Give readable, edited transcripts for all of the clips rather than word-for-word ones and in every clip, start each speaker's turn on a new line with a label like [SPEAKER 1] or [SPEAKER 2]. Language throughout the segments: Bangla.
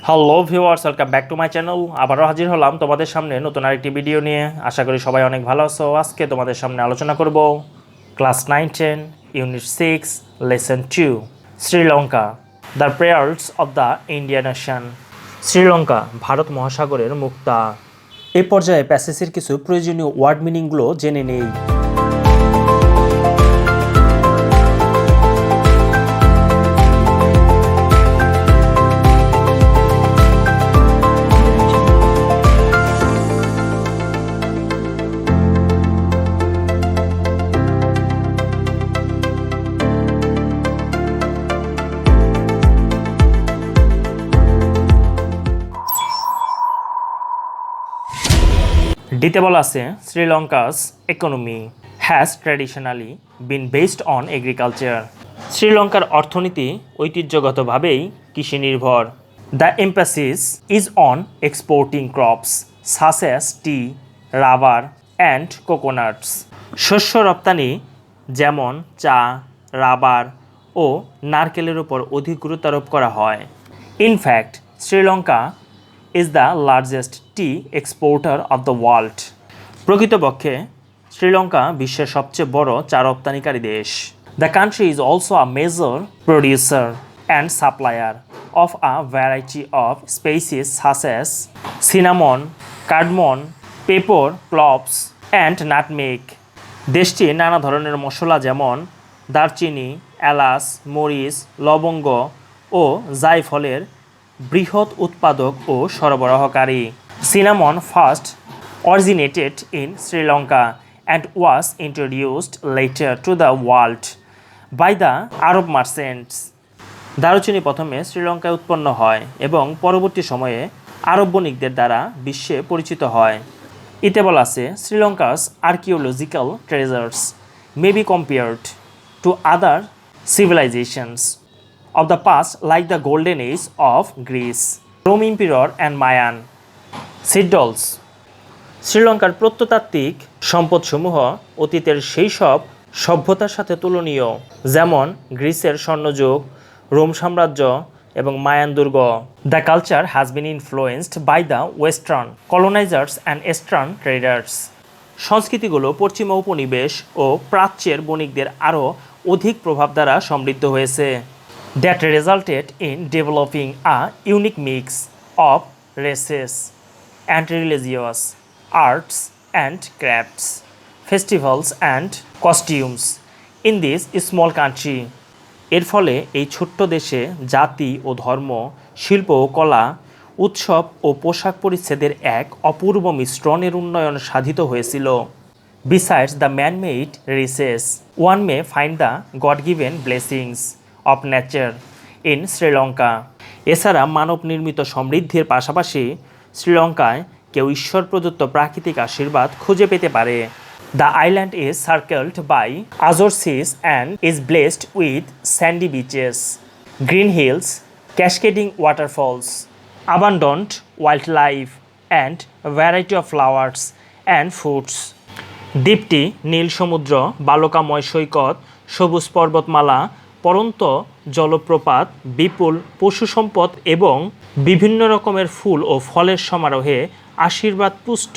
[SPEAKER 1] Hello viewers, welcome back to my channel. আবারও হাজির হলাম তোমাদের সামনে নতুন আরেকটি ভিডিও নিয়ে। আশা করি সবাই অনেক ভালো আছো। আজকে তোমাদের সামনে আলোচনা করব class 9-10 Unit-6 Lesson-2 Sri Lanka, the prayers of the Indian ocean. Sri Lanka Bharat মহাসাগরের মুক্তা। এই পর্যায়ে প্যাসেজের কিছু প্রয়োজনীয় ওয়ার্ড মিনিংগুলো জেনে নেই। ডিতে বলা আছে Sri Lanka's economy has traditionally been based on agriculture. শ্রীলঙ্কার অর্থনীতি ঐতিহ্যগতভাবেই কৃষি নির্ভর। The emphasis is on exporting crops such as tea, rubber and coconuts. শস্য রপ্তানি যেমন চা, রাবার ও নারকেলের উপর অধিক গুরুত্ব আরোপ করা হয়। In fact Sri Lanka is the largest tea exporter of the world. প্রকৃতপক্ষে শ্রীলঙ্কা বিশ্বের সবচেয়ে বড় চা রপ্তানিকারী দেশ। The country is also a major producer and supplier of a variety of species such as cinnamon, cardamom, pepper, cloves and nutmeg. দেশটি নানা ধরনের মশলা যেমন দারচিনি, এলাচ, মরিচ, লবঙ্গ ও জায়ফলের বৃহৎ উৎপাদক ও সরবরাহকারী। Cinnamon first originated in Sri Lanka and was introduced later to the world by the Arab merchants. দারুচিনি প্রথমে শ্রীলঙ্কায় উৎপন্ন হয় এবং পরবর্তী সময়ে আরব বণিকদের দ্বারা বিশ্বে পরিচিত হয়। এতে বলা আছে Sri Lanka's archaeological treasures may be compared to other civilisations of the past like the golden age of Greece, Rome Emperor and Mayan. Siddles শ্রীলঙ্কার প্রত্নতাত্ত্বিক সম্পদসমূহ অতীতের সেই সব সভ্যতার সাথে তুলনীয়, যেমন গ্রিসের স্বর্ণযুগ, রোম সাম্রাজ্য এবং মায়ান দুর্গ। The culture has been influenced by the western colonisers and eastern traders. সংস্কৃতিগুলো পশ্চিমা উপনিবেশ ও প্রাচ্যের বণিকদের আরও অধিক প্রভাব দ্বারা সমৃদ্ধ হয়েছে। That resulted in developing a unique mix of races and religious arts and crafts, festivals and costumes in this small country. এর ফলে এই ছোট্ট দেশে জাতি ও ধর্ম, শিল্প ও কলা, উৎসব ও পোশাক পরিচ্ছেদের এক অপূর্ব মিশ্রণের উন্নয়ন সাধিত হয়েছিল। Besides the man-made riches, one may find the God-given blessings of nature in Sri Lanka. এছাড়া মানব নির্মিত সমৃদ্ধির পাশাপাশি শ্রীলঙ্কায় কেউ ঈশ্বর প্রদত্ত প্রাকৃতিক আশীর্বাদ খুঁজে পেতে পারে। The island is circled by azure seas and is blessed with sandy beaches, green hills, cascading waterfalls, abundant wildlife and variety of flowers and fruits. দ্বীপটি নীল সমুদ্র, বালুকাময় সৈকত, সবুজ পর্বতমালা, পরন্ত জলপ্রপাত, বিপুল পশু সম্পদ এবং বিভিন্ন রকমের ফুল ও ফলের সমারোহে আশীর্বাদ পুষ্ট।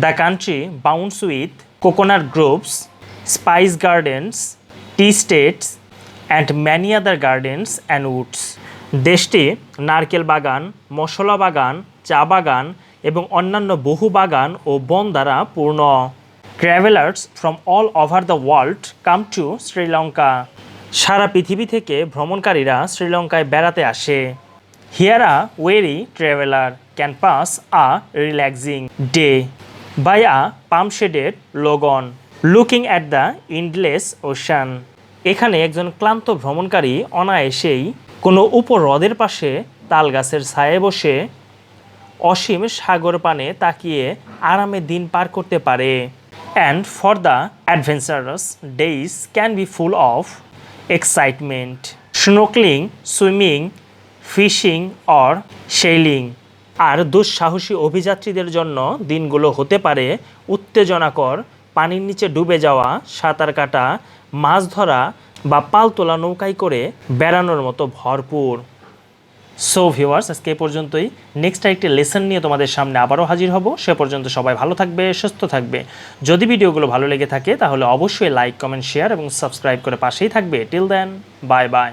[SPEAKER 1] The country abounds with coconut groves, spice gardens, tea estates and many other gardens and woods. দেশটি নারকেল বাগান, মশলা বাগান, চা বাগান এবং অন্যান্য বহু বাগান ও বন দ্বারা পূর্ণ। Travellers from all over the world come to Sri Lanka. সারা পৃথিবী থেকে ভ্রমণকারীরা শ্রীলঙ্কায় বেড়াতে আসে। Here a weary traveller can pass a relaxing day by a palm shaded lagoon looking at the endless ocean. এখানে একজন ক্লান্ত ভ্রমণকারী অনায়াসেই কোনো উপহ্রদের পাশে তাল গাছের ছায়ায় বসে অসীম সাগর পানে তাকিয়ে আরামে দিন পার করতে পারে। And for the adventurous days can be full of excitement, snorkeling, swimming, fishing or sailing। আর দুঃসাহসী অভিযাত্রীদের জন্য দিনগুলো হতে পারে উত্তেজনাকর, পানির নিচে ডুবে যাওয়া, সাঁতার কাটা, মাছ ধরা বা পাল তোলা নৌকায় করে বেড়ানোর মতো ভরপুর। সো ভিউয়ার্স, আজকে এই পর্যন্তই। নেক্সট আরেকটি লেসন নিয়ে তোমাদের সামনে আবারও হাজির হব। সে পর্যন্ত সবাই ভালো থাকবে, সুস্থ থাকবে। যদি ভিডিওগুলো ভালো লেগে থাকে তাহলে অবশ্যই লাইক, কমেন্ট, শেয়ার এবং সাবস্ক্রাইব করে পাশেই থাকবে। Till then, bye by.